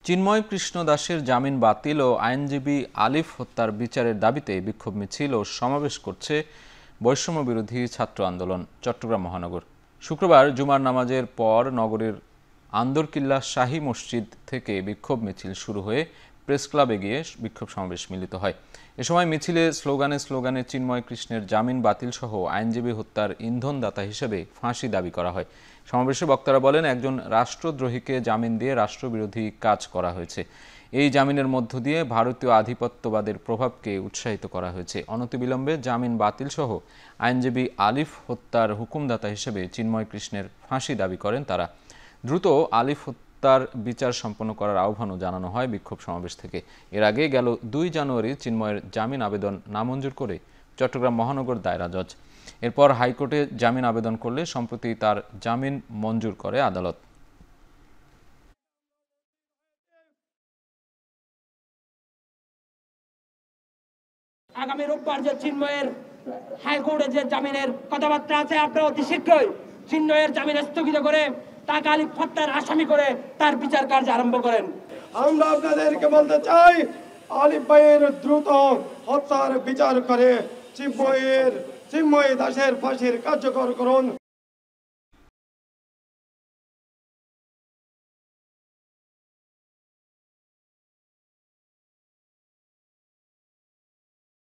চিন্ময় কৃষ্ণ দাসের জামিন বাতিল ও আইনজীবী আলিফ হত্যার বিচারের দাবিতে বিক্ষোভ মিছিল ও সমাবেশ করছে বৈষম্য বিরোধী ছাত্র আন্দোলন চট্টগ্রাম মহানগর। শুক্রবার জুমার নামাজের পর নগরীর আন্দরকিল্লা শাহী মসজিদ থেকে বিক্ষোভ মিছিল শুরু হয়ে প্রেস ক্লাবে গিয়ে বিক্ষোভ সমাবেশ মিলিত হয়। এ সময় মিছিলে স্লোগানে চিন্ময় কৃষ্ণের জামিন বাতিল সহ আইনজীবী হত্যার ইন্ধনদাতা হিসেবে ফাঁসি দাবি করা হয়। সমাবেশে বক্তারা বলেন, একজন রাষ্ট্রদ্রোহীকে জামিন দিয়ে রাষ্ট্রবিরোধী কাজ করা হয়েছে। এই জামিনের মধ্য দিয়ে ভারতীয় আধিপত্যবাদের প্রভাবকে উৎসাহিত করা হয়েছে। অনতিবিলম্বে জামিন বাতিল সহ আইনজীবী আলিফ হত্যার হুকুমদাতা হিসেবে চিন্ময় কৃষ্ণের ফাঁসি দাবি করেন তারা। দ্রুত আলিফ হত্যার বিচার সম্পন্ন করার আহ্বানও জানানো হয় বিক্ষোভ সমাবেশ থেকে। এর আগে গেল 2 জানুয়ারি চিন্ময়ের জামিন আবেদন নামঞ্জুর করে চট্টগ্রাম মহানগর দায়রা জজ। এরপর হাইকোর্টে জামিন আবেদন করলে সম্প্রতি তার জামিন মঞ্জুর করে আদালত। আগামী রোববার যে চিন্ময়ের হাইকোর্টে যে জামিনের কথাবার্তা আছে, আপনারা অতি শীঘ্রই চিন্ময়ের জামিন স্থগিত করে তাকে আলিফ হত্যার আসামি করে তার বিচার কার্য আরম্ভ করেন। আমরা আপনাদেরকে বলতে চাই, আলিফ ভাইয়ের দ্রুত হত্যার বিচার করে চিন্ময় দাসের ফাঁসির কার্যকর করুন।